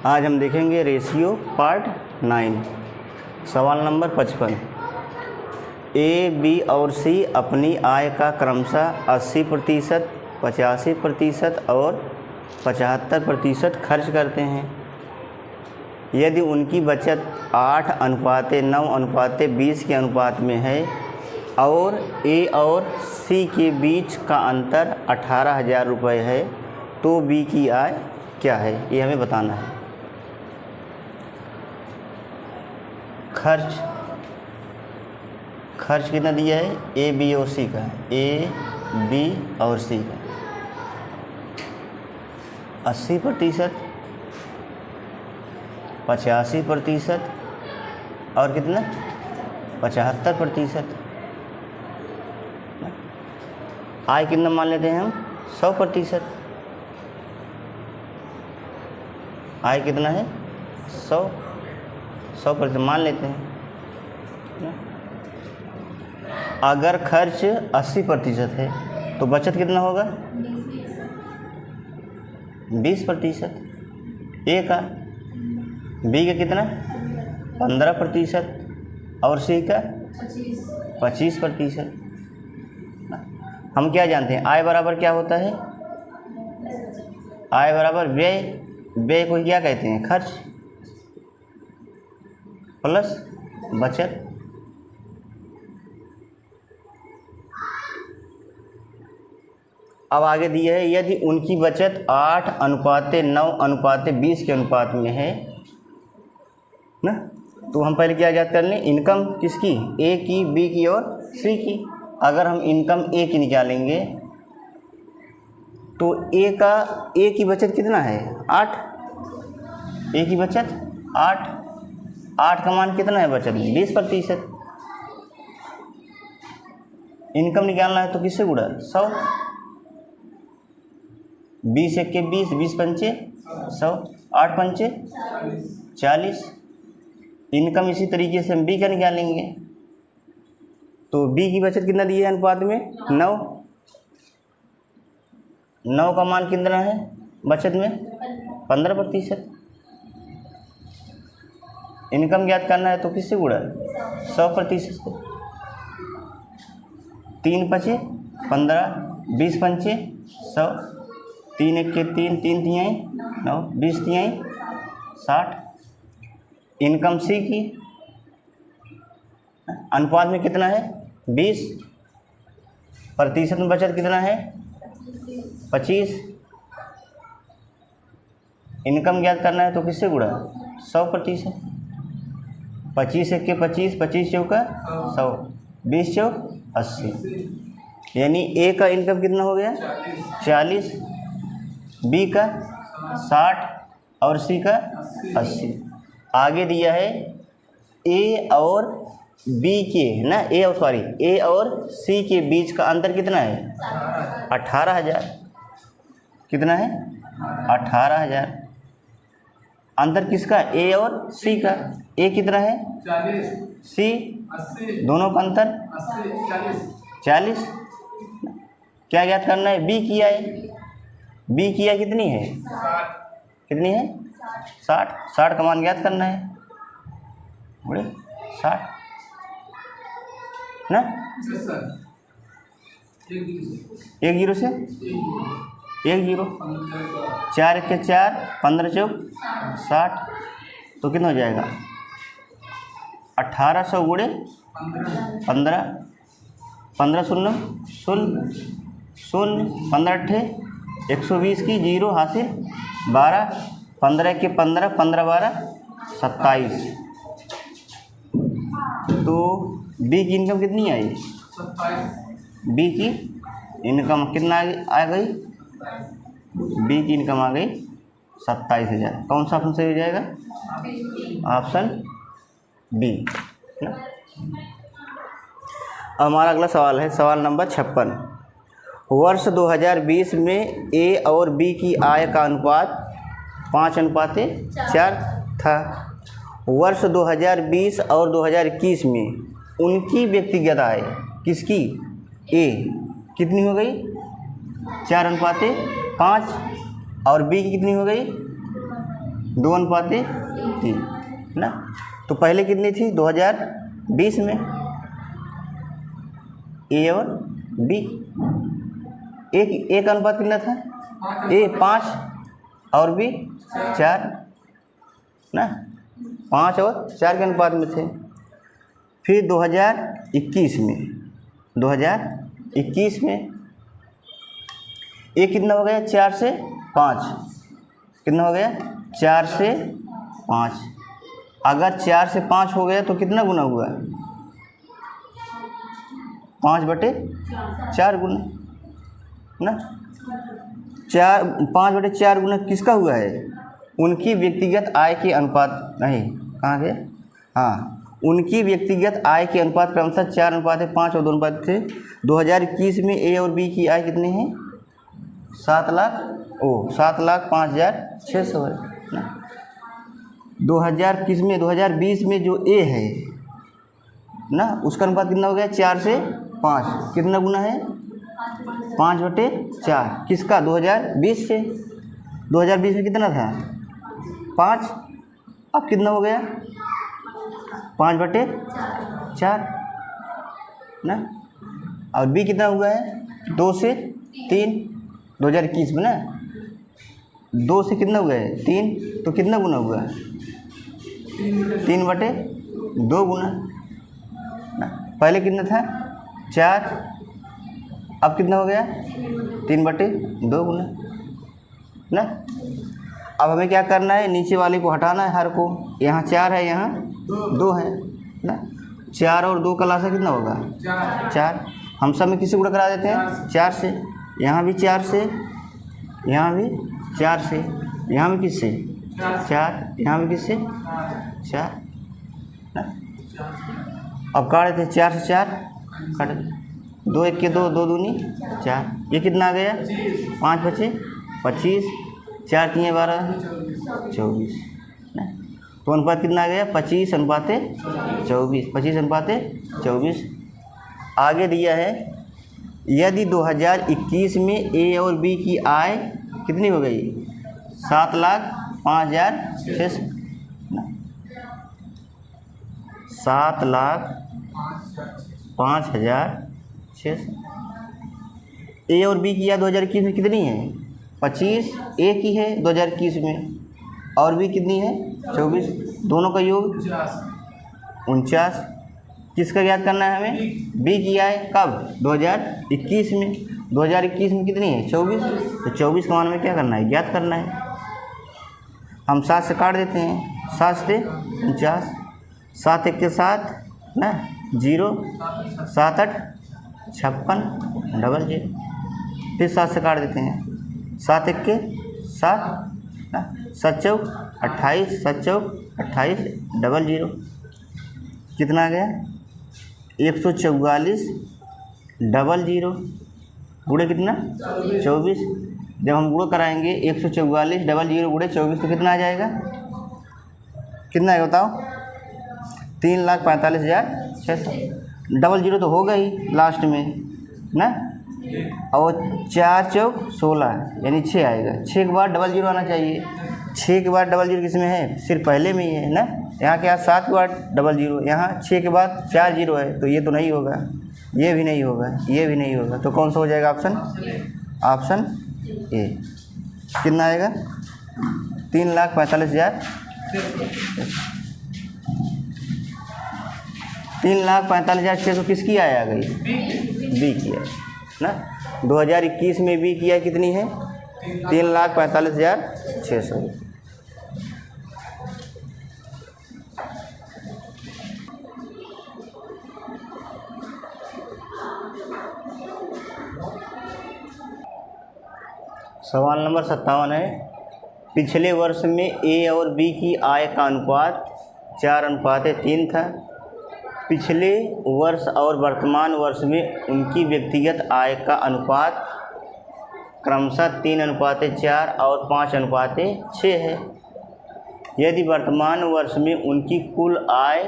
आज हम देखेंगे रेशियो पार्ट 9। सवाल नंबर 55। ए, बी और सी अपनी आय का क्रमशः 80%, 85% और 75% खर्च करते हैं। यदि उनकी बचत 8:9:20 के अनुपात में है और ए और सी के बीच का अंतर 18,000 रुपये है, तो बी की आय क्या है, ये हमें बताना है। खर्च कितना दिया है, ए, बी और सी का, ए, बी और सी का 80%, 85% और कितना 75%। आय कितना मान लेते हैं हम, 100%। आय कितना है, 100% मान लेते हैं। अगर खर्च 80% है तो बचत कितना होगा, 20%। ए का, बी का कितना 15% और सी का 25%। हम क्या जानते हैं, आय बराबर क्या होता है, आय बराबर व्यय। व्यय को क्या कहते हैं, खर्च प्लस बचत। अब आगे दिया है, यदि उनकी बचत 8:9:20 के अनुपात में है ना, तो हम पहले क्या याद कर लें, इनकम किसकी, ए की, बी की और सी की। अगर हम इनकम ए की निकालेंगे तो ए की बचत कितना है, 8। ए की बचत 8 का मान कितना है बचत, 20%। इनकम निकालना है तो किससे गुणा, 100। 20 एक के 20, 20 पंचे 100, 8 पंचे 40। इनकम इसी तरीके से हम बी का निकालेंगे तो बी की बचत कितना दी है अनुपात में, 9 का मान कितना है बचत में, 15%। इनकम ज्ञात करना है तो किससे गुणा, 100% से। 3 पचे 15, 20 पंचे 100, 3 एक के 3, 3 तिहाई 9, 20 तिहाई 60। इनकम सी की अनुपात में कितना है, 20%। में बचत कितना है, 25। इनकम ज्ञात करना है तो किससे गुणा, 100%। 25 एक के 25, 25 चौका 100, 20 चौक 80। यानी ए का इनकम कितना हो गया, 40, बी का 60 और सी का 80। आगे दिया है ए और बी के ना, ए और सी के बीच का अंतर कितना है, 18,000। कितना है, 18,000। अंतर किसका, ए और सी का। ए कितना है 40, सी 80, दोनों का अंतर 40। क्या याद करना है, बी की आय। बी की आय कितनी है, कितनी है 60। 60 का मान ज्ञात करना है, बोले 60 ना। एक जीरो से 4 के 4, 15 चौक 60। तो कितना हो जाएगा, 1800 गुणे 15, 15 शून्य 15 अट्ठे 120 की 0 हासिल 12, 15 के 15, 15 12 27। तो बी की इनकम कितनी आई, 27। बी की इनकम कितना आ गई, बी की इनकम आ गई 27,000। कौन सा ऑप्शन सही हो जाएगा, ऑप्शन बी। हमारा अगला सवाल है, सवाल नंबर 56। वर्ष 2020 में ए और बी की आय का अनुपात 5:4 था। वर्ष 2020 और 2021 में उनकी व्यक्तिगत आय किसकी, ए कितनी हो गई, 4:5 और बी की कितनी हो गई 2:3 ना। तो पहले कितनी थी 2020 में ए और बी, एक अनुपात कितना था, ए 5 और बी 4 ना, 5 और 4 के अनुपात में थे। फिर 2021 में ए कितना हो गया, 4 से 5, कितना हो गया 4 से 5। अगर 4 से 5 हो गया तो कितना गुना हुआ, 5/4 गुना ना। 5/4 गुना किसका हुआ है, उनकी व्यक्तिगत आय के अनुपात, नहीं कहाँ गया, हाँ उनकी व्यक्तिगत आय के अनुपात क्रमशः 4:5 और 2 थे। 2021 में ए और बी की आय कितनी है, 7,05,600 है ना। 2020 में जो ए है ना, उसका अनुपात कितना हो गया, 4 से 5, कितना गुना है 5/4 किसका, 2020 से। 2020 में कितना था 5, अब कितना हो गया 5/4 ना। और बी कितना हुआ है 2 से 3, 2021 में ना, 2 से कितना हुआ है 3, तो कितना गुना हुआ 3/2 गुना ना। पहले कितना था 4, अब कितना हो गया 3/2 गुना ना। अब हमें क्या करना है, नीचे वाले को हटाना है हर को, यहाँ 4 है यहाँ 2 है ना। 4 और 2 का लासा कितना होगा 4, हम सब में किससे गुणा करा देते हैं 4 से, यहाँ भी 4 से, यहाँ भी 4 से, यहाँ भी किससे 4, यहाँ भी किससे 4 ना। अब काट देते 4 से 4 काट, 2 1 के 2, 2 दूनी 4, ये कितना आ गया 5 बचे 25, 4 3 12 24 ना। तो अनुपात कितना आ गया 25:24, 25:24। आगे दिया है, यदि 2021 में ए और बी की आय कितनी हो गई 7,05,600, 7,05,600। ए और बी की आय 2021 में कितनी है 25, ए की है 2021 में, और बी कितनी है 24, दोनों का योग 49। किसका ज्ञात करना है हमें, बी की आय कब 2021 में, 2021 में कितनी है 24, तो 24 का मान में क्या करना है ज्ञात करना है। हम 7 से काट देते हैं, 7 से 49, 7 1 के 7 ना 0, 7 8 56 00, फिर 7 से काट देते हैं, 7 1 के 7 ना, 7 चौक 28, 7 चौक 28 00, कितना आ गया 144 00 गुणे कितना 24। जब हम गुणा कराएंगे 144 00 गुणे 24 तो कितना आ जाएगा, कितना आएगा बताओ 3,45,600। 00 तो होगा ही लास्ट में ना, और 4 चौक 16 यानी 6 आएगा, 6 के बाद 00 आना चाहिए, 6 के बाद 00 किस में है, सिर्फ पहले में ही है ना। यहाँ क्या 7 के बाद 00, यहाँ 6 के बाद 4 0 है, तो ये तो नहीं होगा, ये भी नहीं होगा, ये भी नहीं होगा, तो कौन सा हो जाएगा ऑप्शन ए। कितना आएगा 3,45,000, 3,45,600 किसकी आय आ गई, बी की आय ना। 2021 में बी की आय कितनी है 3,45,600। सवाल नंबर 57 है, पिछले वर्ष में ए और बी की आय का अनुपात 4:3 था। पिछले वर्ष और वर्तमान वर्ष में उनकी व्यक्तिगत आय का अनुपात क्रमशः 3:4 और 5:6 है। यदि वर्तमान वर्ष में उनकी कुल आय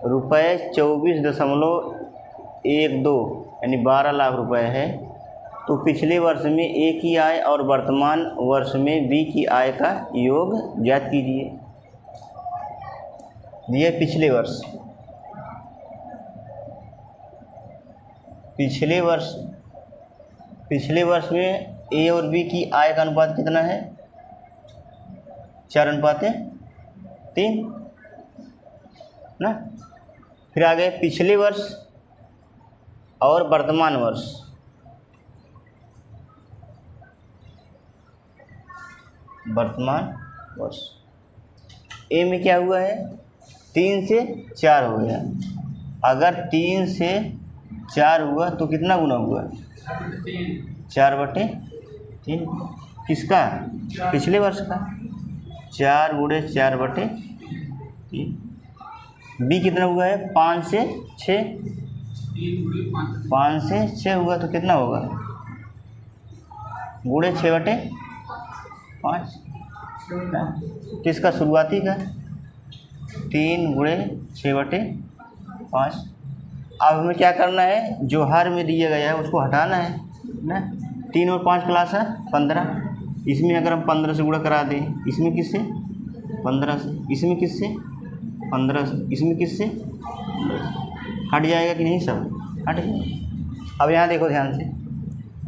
रुपये 24.12 यानी 12 लाख रुपए है, तो पिछले वर्ष में ए की आय और वर्तमान वर्ष में बी की आय का योग ज्ञात कीजिए। ये पिछले वर्ष में ए और बी की आय का अनुपात कितना है? 4:3 ना। फिर आगे पिछले वर्ष और वर्तमान वर्ष। ए में क्या हुआ है? 3 से 4 हो गया। अगर 3 से 4 हुआ तो कितना गुना हुआ? 4/3। किसका? पिछले वर्ष का। 4 × 4/3। बी कितना हुआ है? 5 से 6। 5 से 6 हुआ तो कितना होगा? गुणे 6/5। किसका? शुरुआती का। 3 × 6/5। अब हमें क्या करना है? जो हर में दिया गया है उसको हटाना है ना। 3 और 5 क्लास है 15। इसमें अगर हम 15 से गुणा करा दें, इसमें किससे? 15 से। इसमें किससे? 15 से। इसमें किससे? हट जाएगा कि नहीं? सब हट जाएगा। अब यहाँ देखो ध्यान से।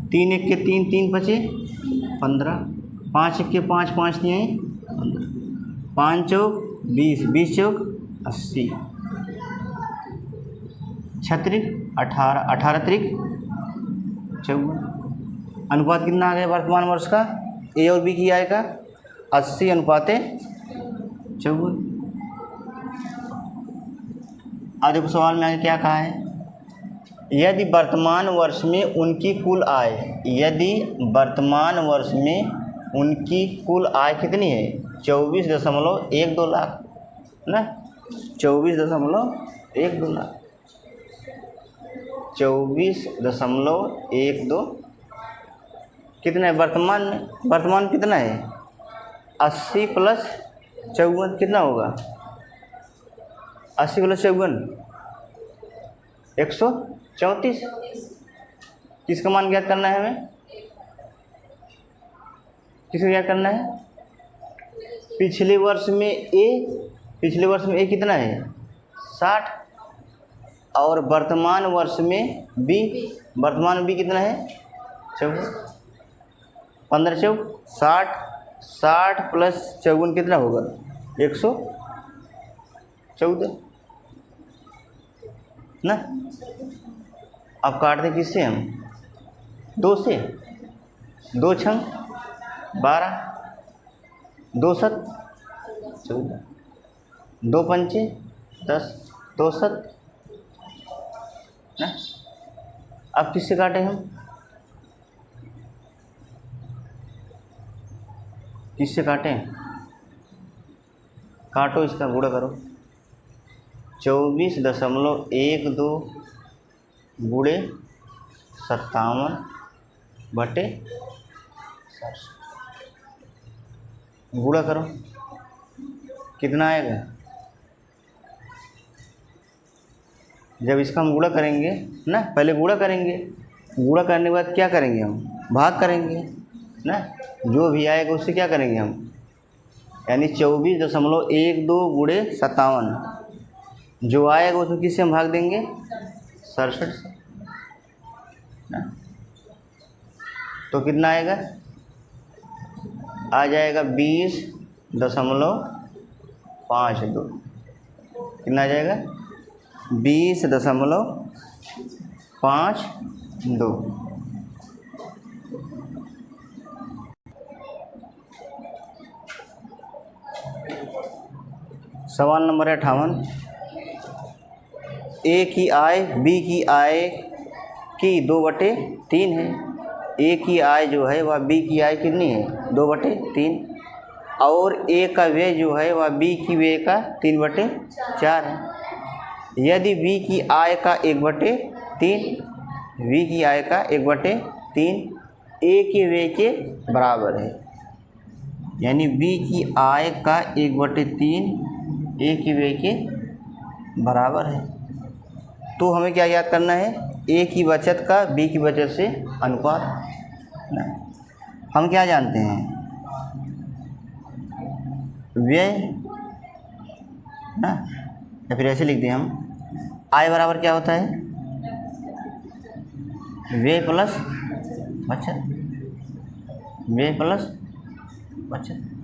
3 × 1 = 3, 3 × 5 = 15। 5 × 1 = 5, 5 × 3 = 15। 5 चौक 20, 20 चौक 80। 36 18, 18 3 54। अनुपात कितना आ गया वर्तमान वर्ष का ए और बी की आय का? 80:54। अब देखो सवाल में आगे क्या कहा है? यदि वर्तमान वर्ष में उनकी कुल आय, यदि वर्तमान वर्ष में उनकी कुल आय कितनी है? 24.12 लाख ना। 24.12 लाख। 24.12 कितना है वर्तमान में? वर्तमान कितना है? 80 + 54 कितना होगा? 80 + 54 134। किसका मान ज्ञात करना है हमें? किसका ज्ञात करना है? पिछले वर्ष में ए कितना है? 60। और वर्तमान वर्ष में बी, वर्तमान में बी कितना है? 54। 15 चौक 60। 60 + 54 कितना होगा? 114 ना। अब काट दें किससे हम? 2 से। 2 × 12, 2 × 7 14, 2 × 5 10, 2 × 7 ना। अब किससे काटें हम? किससे काटें? काटो, इसका गुणा करो। 24.12 गुणे 57/60 गुणा करो, कितना आएगा? जब इसका हम गुणा करेंगे ना, पहले गुणा करेंगे, गुणा करने के बाद क्या करेंगे? हम भाग करेंगे ना। जो भी आएगा उससे क्या करेंगे हम? यानी 24.12 गुणे 57, जो आएगा उसमें किससे हम भाग देंगे? 67 से ना। तो कितना आएगा? आ जाएगा 20.52। कितना आ जाएगा? 20.52। सवाल नंबर 58। ए की आय बी की आय की 2/3 है। ए की आय जो है वह बी की आय कितनी है? 2/3। और ए का व्यय जो है वह बी की व्यय का 3/4 है। यदि बी की आय का 1/3, बी की आय का 1/3 ए के व्यय के बराबर है। यानी बी की आय का 1/3 ए के व्यय के बराबर है। तो हमें क्या याद करना है? ए की बचत का बी की बचत से अनुपात ना। हम क्या जानते हैं, व्यय ना, या फिर ऐसे लिख दें हम, आय बराबर क्या होता है, व्यय प्लस बचत, व्यय प्लस बचत।